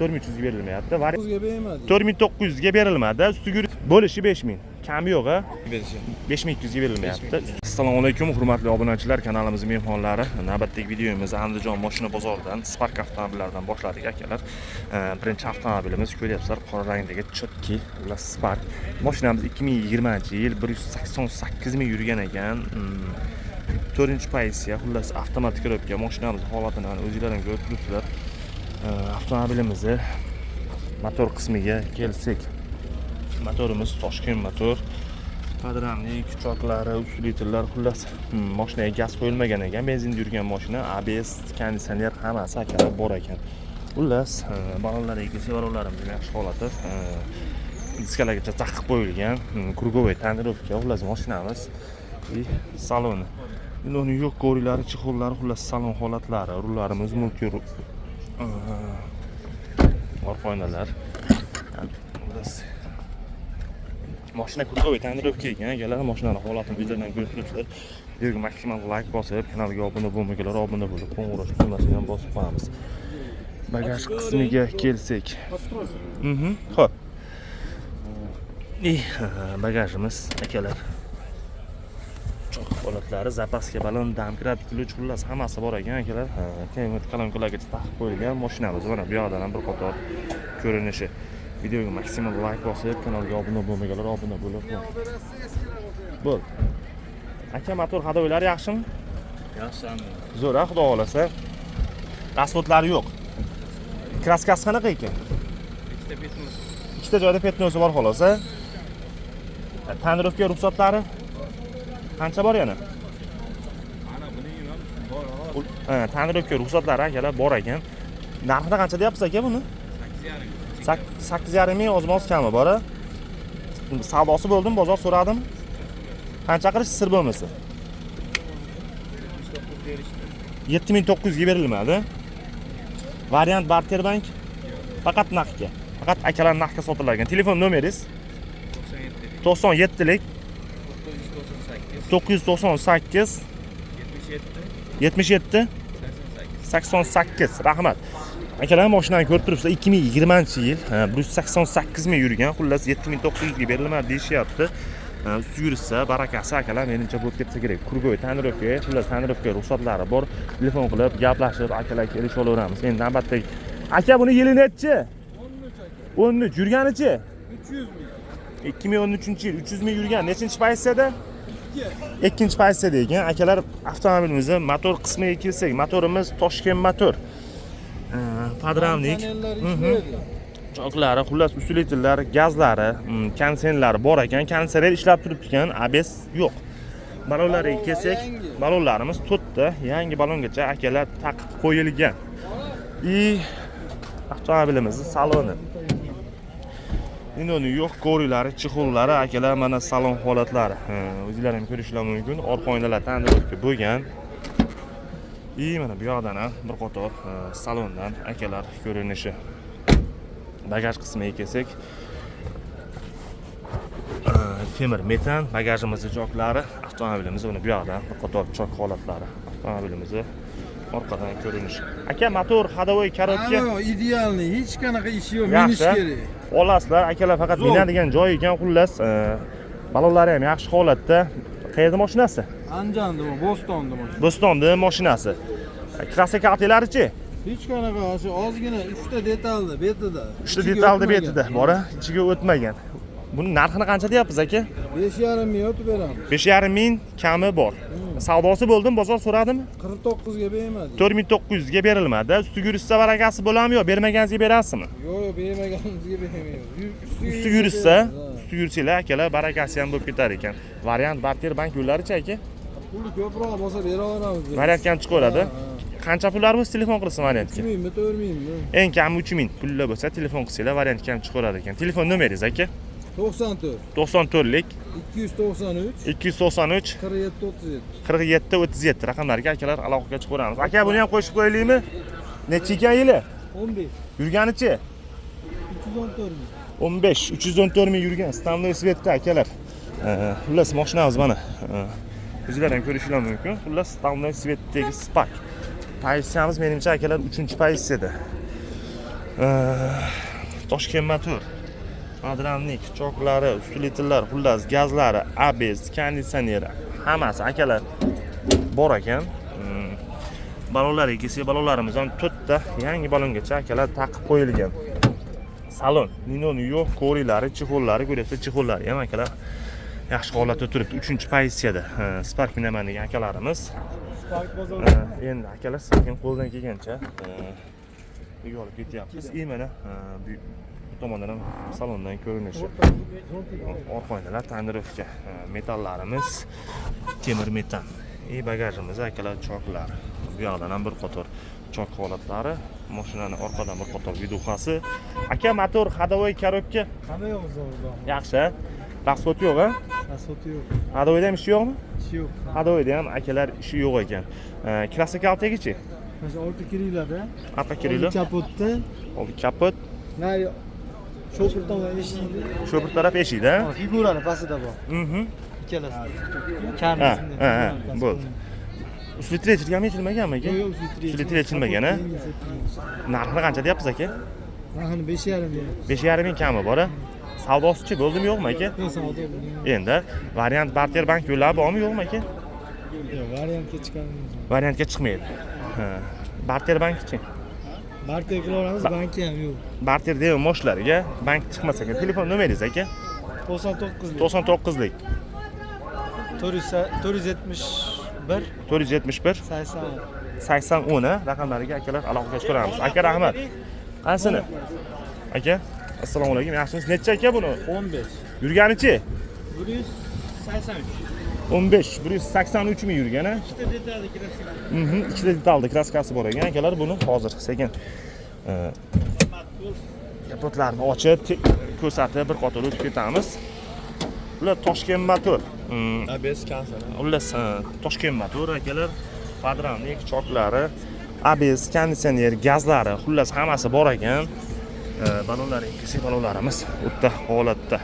4300 ga berilmayapti. 900 ga bermadi. 4900 ga berilmadi. Ustiga bo'lishi 5000. Kami yo'q a? 5200 ga berilmayapti. Assalomu alaykum hurmatli obunachilar, kanalimiz mehmonlari. Navbatdagi videomizni Andijon mashina bozoridan Spark avtomobillaridan boshladik akalar. Birinchi avtomobilimiz ko'ryapsizlar, qora rangdagi chotki Spark. Mashinamiz 2020-yil 188 ming yurgan ekan. 4-pozitsiya, xullas avtomatik korobka. Mashinamiz holatini o'zingizlar ko'rib turibsizlar. Avtomobilimizni motor qismiga kelsak, motorimiz Toshkent motor. Padramlik, choklari, usulitlari, xullas mashinaga gaz qo'yilmagan ekan, benzinda yurgan mashina, ABS, konditsioner hammasi akalar bor ekan. Xullas, balonlarga kelsak, balonlarimiz yaxshi holatda. Diskalargacha taqib qo'yilgan, krugovoy tonirovka, xullas mashinamiz saloni. Uni yo'q ko'rilari, chexollari, xullas salon holatlari, rullarimiz multi orqa oynalar. Xullas mashina krugovoy tonirovka ekan, akalar, mashinani holatini videodan ko'rib turibsizlar. Videoga maksimal like bosib, kanalga obuna bo'lmaganlar obuna bo'lib, qo'ng'iroq tugmasini ham bosib qo'yamiz. Bagaj qismiga kelsak. Xo'p. Bagajimiz akalar. Choq holatlari, zapaska balon, damkrat, ключ, xullas hammasi bor ekan akalar. Keyin qalamkalarga taqib qo'yilgan mashinamiz mana bu yoqdan ham bir qator ko'rinishi. Videoga maksimal like bosib, kanalga obuna bo'lmaganlar obuna bo'lib. Bo'l. Aka, motor hadoylari yaxshimi? Yaxshi. Zo'r, xudo xolasa. Rasxodlari yo'q. Kraskasi qanaqa ekan? Ikkita joyda petnosi bor xolos, a? Tonirovka ruxsatlari qancha bor yana? Ana buning ham bor. Tonirovka ruxsatlari akalar bor ekan. Narxini qancha deyapsiz aka buni? 8,5 ming ozmoz kami bor a. Savdosi bo'ldim, bozor so'radim. Qancha qilish sir bo'lmasa? 7900 ga berilmadi. Variant Barterbank faqat naqdga. Faqat akalar naqdga sotilar ekan. Telefon nomeringiz? 97lik 998 77 88. Rahmat. Akalar mashinani ko'rib turibsizlar, 2020-yil 188 ming yurgan, xullas 7900 ga berilmadi deyishyapti. Ustiga yursa barakasi akalar menimcha bo'lib ketsa kerak. Krugovoy tonirovka, xullas tonirovka ruxsatlari bor. Telefon qilib gaplashib akalar kelisha olaveramiz. Endi navbatdagi aka buni yili nechi? 13 yurganichi? 300 ming. 2013-yil 300 ming yurgan. Nechinchi pozitsiyada? Ikkinchi pozitsiyada ekan. Akalar, avtomobilimizni motor qismiga kelsak, motorimiz Toshkent motor. Padramlik, choklari, xullas usulitllar, gazlari, konditsionerlari bor ekan. Konditsioner ishlab turibdi ekan, ABS yo'q. Balonlarga kelsak, balonlarimiz to'rtta, yangi balongacha akalar taqib qo'yilgan. Avtomobilimizning saloni. Endi yo'q ko'rilari, chexollari, akalar mana salon holatlari. O'zingizlar ham ko'rishingiz mumkin. Orqa oynalar tonirovka bo'lgan. Mana bu yoqdan ham bir qator salondan akalar ko'rinishi. Bagaj qismiga kelsak, temir metan bagajimizning choklari, avtomobilimiz uni bu yoqdan bir qator chok holatlari. Avtomobilimizni orqadan ko'rinishi. Aka, motor hadovoy korobka idealniy, hech qanaqa ishi yo'q, minish kerak. Olasizlar, akalar faqat minadigan joy ekan, xullas balonlari ham yaxshi holatda. Qayerda mashinasi? Andijonda, Bo'stonda mashina. Bo'stonda mashinasi. Klassikatlarichi? Hech qanaqa, shu ozgina 3 ta detalda betida. 3 ta detalda betida, bora, ichiga o'tmagan. Buni narxini qancha deyapsiz aka? 5,5 ming o'tib beramiz. 5,5 ming kami bor. Savdosi bo'ldim, bozor so'radimi? 49 ga bermadi. 4900 ga berilmadi. Ustiga yursa barakasi bo'ladimi yo bermaganingizga berasizmi? Yo'q, bermaganimizga bermaymiz. Ustiga yursa, yursanglar akalar barakasi ham bo'lib ketar ekan. Variant Barterbank yo'llarichi aka? Pulni ko'proq bo'lsa bera olamiz. Variant ham chiqaveradi. Qancha pullar bo'lsa telefon qilsin variantga? 3 mingmi, 4 mingmi? Eng kami 3 ming pullar bo'lsa telefon qilsanglar variantga ham chiqaveradi ekan. Telefon nomeringiz aka? 94 94lik 293 293 47 37 raqamlarga akalar aloqaga chiqaveramiz. Aka, buni ham qo'shib qo'yaylikmi? Necha ekan yili? 15. Yurganichi? 314 ming. 15, 314 ming yurgan. Standart svetda akalar. Xullas mashinamiz mana. O'zingizlar ham ko'rishingiz mumkin. Xullas standart svetdagi Spark. Pozitsiyamiz menimcha akalar 3-pozitsiyada. Toshkent motor. Adramnik, choklari, ustilitillar, xullas gazlari, ABS, konditsioner, hammasi akalar bor ekan. Balonlari ikisi balonlarimiz ham 4 ta yangi balongacha akalar taqib qo'yilgan. Salon, Ninoni yo'q, ko'rilari, chexollari, ko'ryapsiz, chexollari ham akalar yaxshi holatda turibdi. 3-pozitsiyada Spark minaman degan akalarimiz. Spark bozor. Endi akalar sekin qo'ldan kelgancha uyga olib ketyapmiz. Mana bu tomondan ham salondan ko'rinishi. Orqa oynalar tonirovka, metallarimiz temir metal. Bagajimiz akalar choklar. Bu yoqdan ham bir qator chok holatlari, mashinani orqadan bir qator videosi. Aka motor, ходовой коробка. Hamma yo'q bizda. Yaxshi. Rasxot yo'q-a? Rasxot yo'q. ходовойda ham ish yo'qmi? Ish yo'q. ходовойda ham akalar ishi yo'q ekan. Klassik altagichi? Mana 6 kilolarda. Arqa kirilo. Kapotda. Oldi kapot. Nari shofir tomon eshikda. Shofir taraf eshikda. Figurani pastida bor. Ikkalasi. Kamisi. Bo'ldi. Ustli yechilganmi, yechilmaganmi aka? Yo'q, ustli yechilmagan, a? Narxi qancha deyapsiz aka? Narxini 5,5 deyapmiz. 5,5 ming kami bor-a? Savdosichi bo'ldimi yo'qmi aka? Yo'q, savdo bo'ldi. Endi variant barter bank yo'llari bormi yo'qmi aka? Yo'q, variantga chiqamiz. Variantga chiqmaydi. Barter bankchi. Barter qilaveramiz, banki ham yo'q. Barter degan moshlarga bank chiqmas ekan. Telefon nomeringiz aka? 99 99lik 471 471 80 8010 raqamlariga akalar aloqaga chiqaramiz. Aka rahmat. Qansini? Aka, assalomu alaykum. Yaxshimisiz? Necha aka buni? 15 Yurganichi? 183 15 183 mi yurgan, a? ikkita detalli kraska. Ikkita detalli kraskasi bor ekan. Akalar buni hozir sekin kapotlarni ochib ko'rsatib bir qator o'tib ketamiz. Ular Toshkent motor. ABS kansani. Ular Toshkent motor akalar. Padramnik choklari, ABS, konditsioner, gazlari, xullas hammasi bor ekan. Balonlar ikkisi balonlarimiz o'ta holatda.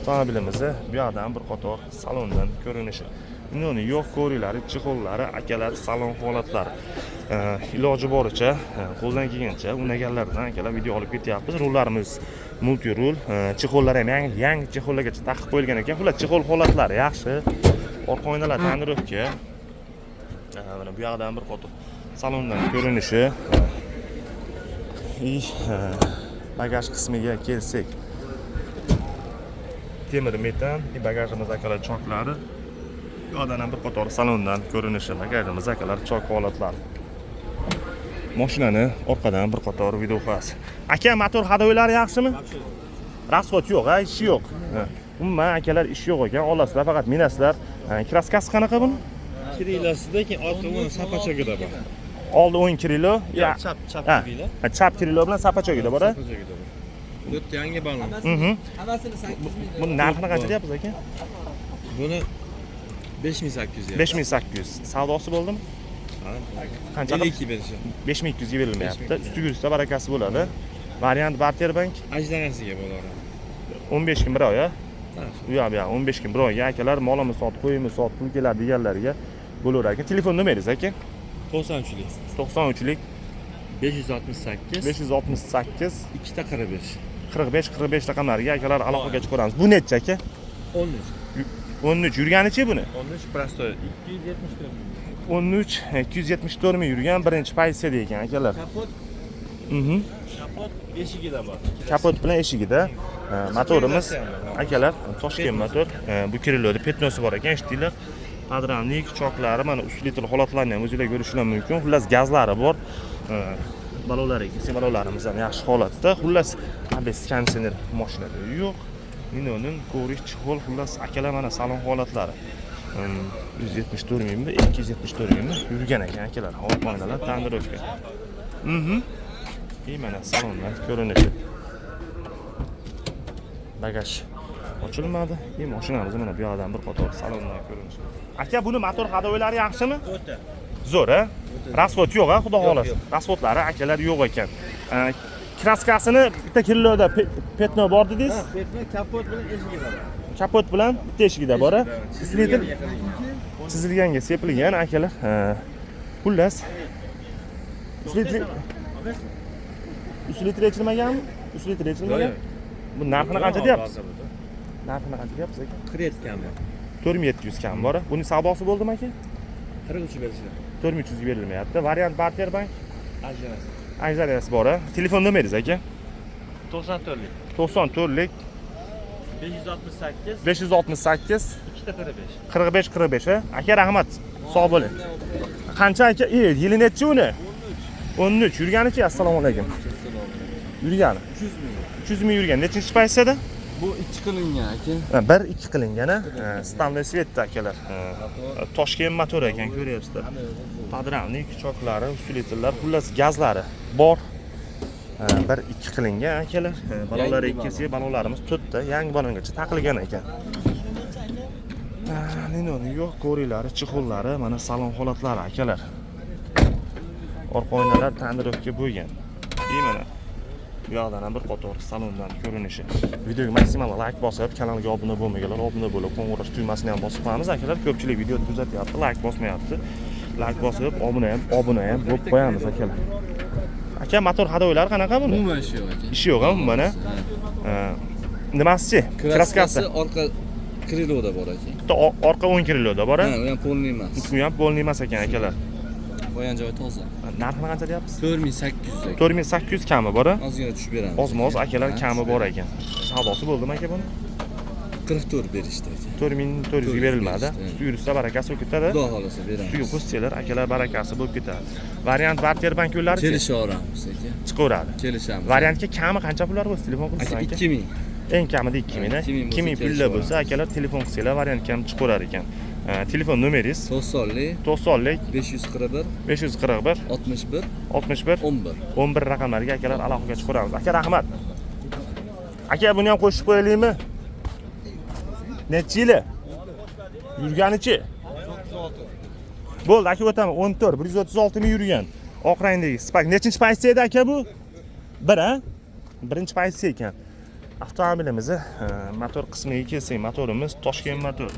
Avtomobilimizni bu yoqdan bir qator salondan ko'rinishi. Buni yo'q ko'rilari, chexollari, akalar salon holatlari. Iloji boricha qo'ldan kelgancha unaganlardan akalar video olib ketyapmiz. Rullarimiz multi rul, chexollar ham yangi chexollargacha taqib qo'yilgan ekan. Xullas chexol holatlari yaxshi. Orqa oynalar tonirovka. Mana bu yoqdan bir qator salondan ko'rinishi. Bagaj qismiga kelsak, temir metal, bagajimiz akalar choklari. Bu yoqdan ham bir qator salondan ko'rinishi, bagajimiz akalar chok holatlari. Mashinani orqadan bir qator videosi. Aka, motor ходовойлari yaxshimi? Rasxot yo'q, ishi yo'q. Umuman akalar ish yo'q ekan. Olasizlar, faqat minasizlar. Kraskasi qanaqa buni? Kirilasida, keyin orqa o'ng sapachogida bor. Oldi 10 kilo. Chap kirilo. Chap kilo bilan sapachogida bor-a? Sapachogida bor. 4 yangi balon. Hammasini 8 ming. Buni narxini qancha deyapsiz aka? Buni 5800 deyapmiz. 5800. Savdosi bo'ldimi? Qancha? 52 berishadi. 5200 ga berilmayapti. Ustiga yursa barakasi bo'ladi. Variant barter bank Ajdanasiga bo'ladi. 15 kun bir oy, a? Bu yoq, 15 kun bir oyga akalar molimiz sot, qo'yimiz sot, pul keladi deganlarga bo'lar ekan. Telefon nomeringiz aka? 93lik 93lik 568 568 2 45 45 raqamlariga akalar aloqaga chiqaramiz. Bu necha aka? 13 13 yurganichi buni? 13 prostoy 274. 13 274 ming yurgan birinchi pozitsiyada ekan akalar. Kapot kapot eshigida bor. Kapot bilan eshigida motorimiz akalar Toshkent motor. Bu kiriloda petnosi bor ekan, eshitdinglar. Padramnik choklari, mana ustlitil holatlarini ham o'zingizlar ko'rishingiz mumkin. Xullas gazlari bor. Balonlari, ikki balonlarimiz ham yaxshi holatda. Xullas ABS konditsioner mashinada yo'q. Minoning ko'rish chexol, xullas akalar mana salon holatlari. 174 mingmi, 274 mingmi yurgan ekan akalar. Orqa oynalar tonirovka. Mana salondan ko'rinishi. Bagaj ochilmadi. Mashinamiz mana bu yoqdan bir qator salondan ko'rinishi. Aka, buni motor ходовойлari yaxshimi? O'ta. Zo'r, a? Rasxot yo'q, a? Xudo xolasa. Rasxotlari akalar yo'q ekan. Kraskasini bitta kiloda petno bor dedingiz? Ha, petno kapot bilan eshigida bor. Kapot bilan bitta eshigida bor, a? Chizilganga sepilgan akalar. Xullas. 3 litr ichilmaganmi? 3 litr ichilmagan. Bu narxini qancha deyapsiz? Narxini qancha deyapsiz aka? 47 kam bor. 4700 kam bor. Buning savdosi bo'ldimi aka? 43 berishdi. 4300 ga berilmayapti. Variant barter bank Ajrasi. ajrasi bor. Telefon nomeringiz aka? 94lik. 94lik 568 568 245. 45 aka rahmat. Sog' bo'ling. Qancha aka? Yili necha uni? 13. Yurganichi? Assalomu alaykum. Yurgani 300 ming yurgan. Nechinchi pozitsiyada? Bu 2 qilingan aka. 1-2 qilingan a. Stanley Svetda akalar. Toshkent motor ekan, ko'ryapsizlar. Podramnik choklari, ustiletillar, xullas gazlari bor. 1-2 qilingan akalar. Balonlar ikkisi, balonlarimiz to'rtta, yangi balongacha taqilgan ekan. Nini yo'q, ko'rilari, chixollari, mana salon holatlari akalar. Orqa oynalar tandirovka bo'lgan. Mana bu yoqdan ham bir qator salondan ko'rinishi. Videoga maksimal like bosib, kanalga obuna bo'lmaganlar obuna bo'lib, qo'ng'iroq tugmasini ham bosib qo'yamiz akalar. Ko'pchilik videoni kuzatyapti, like bosmayapti. Like bosib, obuna ham bo'lib qo'yamiz akalar. Aka, motor hadoylari qanaqa buni? Umuman ishi yo'q aka. Ishi yo'q-a mana. Nimasi? Kraskasi orqa kriloda bor aka. Bitta orqa 10 kriloda bor-a? Ha, u ham polni emas. U ham polni emas ekan akalar. Qo'yan joyi toza. Narxini qancha deyapsiz? 4800 aka. 4800 kami bor-a? Ozgina tushib beramiz. Ozmoz akalar kami bor ekan. Savdosi bo'ldimi aka buni? 44 berishdi aka. 4400 ga berilmadi. Usti yursa barakasi bo'lib ketadi. Xudo xolasa beramiz. Ustiga qo'shsalar akalar barakasi bo'lib ketadi. Variant barter bank yo'llari Kelishaveramiz aka. chiqaveradi. Kelishamiz. Variantga kami qancha pullar bo'lsa telefon qilsangiz aka aka? 2000. Eng kamida 2000 a. 2000 pullar bo'lsa akalar telefon qilsanglar variantga ham chiqaverar ekan. Telefon nomeringiz 90lik 90lik 541 541 61 61 11. 11 raqamlariga akalar aloqaga chiqaramiz. Aka rahmat. Aka buni ham qo'shib qo'yaylikmi? Necha yili? Yurganichi? Bo'ldi aka o'taman. 14 136 ming yurgan. Oq rangdagi Spark. Nechinchi pozitsiyada aka bu? 1 a? Birinchi pozitsiya ekan. Avtomobilimizni motor qismiga kelsak, motorimiz Toshkent motor.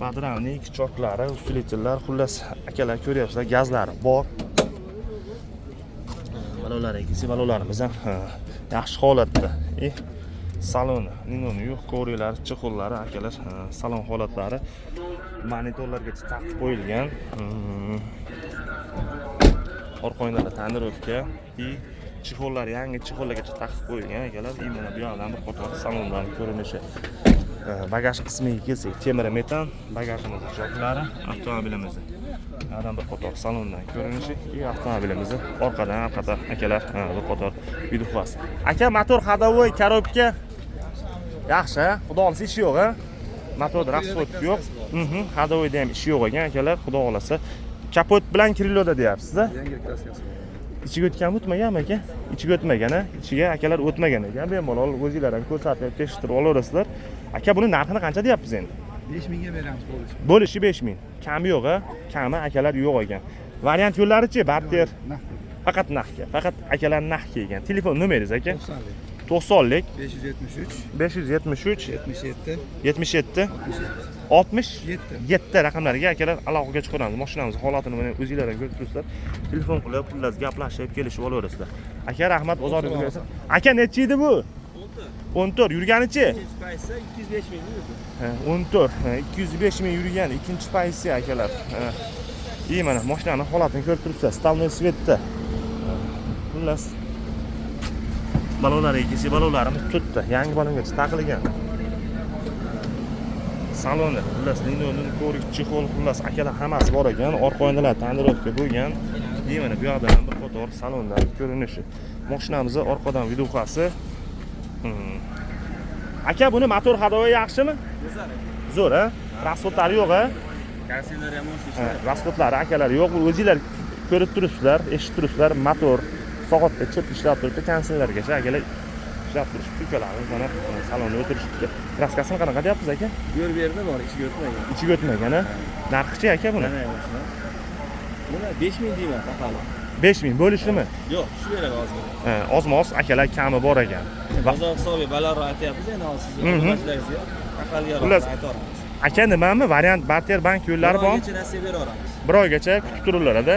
Podramnik choklari, ustiletillar, xullas akalar ko'ryapsizlar, gazlari bor. Balonlar ikkisi balonlarimiz ham yaxshi holatda. Saloni, nini yo'q, ko'rilari, chixollari akalar, salon holatlari monitorlargacha taqib qo'yilgan. Orqa oynalar tonirovka, chixollar yangi chixollargacha taqib qo'yilgan akalar. Mana bu yoqdan bir qator salonlar ko'rinishi. Bagaj qismiga kelsak, temir metan, bagajimiz choklari, avtomobilimizni. Adam bir qator salondan ko'rinishi, avtomobilimizni orqadan akalar bir qator videoxas. Aka, motor ходовой, korobka yaxshi, xudo xolasa ishi yo'q-a. Motorda расход yo'q. Ходовойda ham ishi yo'q ekan akalar, xudo xolasa. Kapot bilan kriloda deyapsiz-a? Yangi kraskasi bor. Ichiga o'tgan o'tmaganmi aka? Ichiga o'tmagan-a? Ichiga akalar o'tmagan ekan. Bemalol o'zingizlar ham ko'rsatib, tekshirib olaverasizlar. Aka, buni narxini qancha deyapsiz endi? 5000 ga beramiz bo'lishi. Bo'lishi 5000. Kami yo'q-a? Kami akalar yo'q ekan. Variant yo'llarichi? Barter. Faqat naqdga. Faqat akalar naqdga ekan. Telefon nomeringiz aka? 90lik 573 77 77 67 raqamlariga akalar aloqaga chiqaramiz. Mashinamiz holatini mana o'zingizlar ham ko'rib turibsizlar. Telefon qilib, pullar gaplashib, kelishib olaverasizlar. Aka rahmat, bozoringiz bo'lsin. Aka necha edi bu? 14 yurganichi? 205 ming yurdi. 14 205 ming yurgan ikkinchi pozitsiya akalar. Mana mashinani holatini ko'rib turibsiz. Stanley Svetda. Xullas balonlar ikkisi balonlarimiz to'rtta, yangi balongacha taqilgan. Saloni, xullas linoleum, ko'rik, chixol, xullas akalar hammasi bor ekan. Orqa oynalar tonirovka bo'lgan. Mana bu yoqdan bir qator salondan ko'rinishi. Mashinamizning orqadan videoxasi. Aka, buni motor ходовой yaxshimi? Zo'r, a? Rasxodlari yo'q-a? Konsillar ham o'sha. Rasxodlari akalar yo'q. O'zingizlar ko'rib turibsizlar, eshitib turibsizlar. Motor soatda chip ishlab turibdi, konsillargacha akalar ishlab turibdi. Ukalarimiz mana salonda o'tirishibdi. Kraskasini qanaqa deyapsiz aka? Yo'l berdi bor, ichiga o'tmagan. Ichiga o'tmagan-a? Narxi-chi aka buni? Buni 5000 deyman taqali. 5000 bo'lishimi? Yo'q, shu beradi hozir. Ozmoz akalar kami bor ekan. Bozor hisobiga balandroq aytyapmiz, endi hozir siz xizmatchilaringizga taqalga aytamiz. aka nimami variant barter bank yo'llari bormi? Oygacha nasiya beraveramiz. Bir oygacha kutib turinglar-da.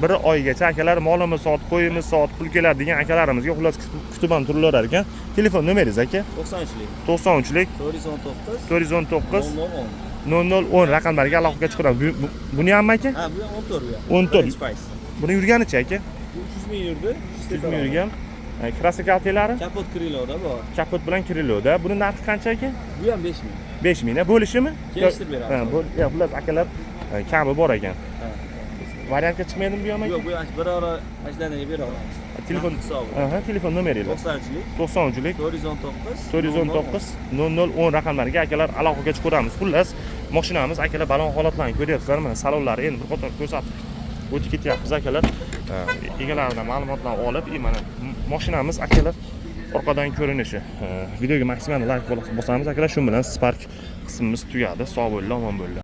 Bir oygacha akalar molimiz sot, qo'yimiz sot, pul keladi degan akalarimizga xullas kutib ham turilar ekan. Telefon nomeringiz aka? 90'lik. 93lik 419 419 0010. 0010 raqamlarga aloqaga chiqaramiz. Buni hammi aka? Ha, bu ham 14 bu. 14. Birinchi payt. Buni yurganicha aka? 300 ming yurdi. 300 ming yurgan. Krasokaltelari? Kapot kriloda bor. Kapot bilan kiriloda. Buni narxi qancha aka? Bu ham 5 ming. 5 ming. Bo'lishimi? Kelishtirib beramiz. Ha, ya xullas akalar kami bor ekan. Ha. Variantga chiqmaydimi bu ham aka? Yo'q, bu ham bir ora ajdalarga beraveramiz. Telefon hisobi. Aha, telefon nomeringiz. 90'lik 90'lik 419 419 0010 raqamlariga akalar aloqaga chiqaramiz. Xullas, mashinamiz akalar balon holatlarini ko'ryapsizlar. Mana salonlari endi bir qator ko'rsatib o'tib ketyapmiz akalar. Egalaridan ma'lumotlarni olib, mana mashinamiz akalar orqadan ko'rinishi. Videoga maksimal like bosamiz akalar. Shu bilan Spark qismimiz tugadi. Sog' bo'linglar, omon bo'linglar.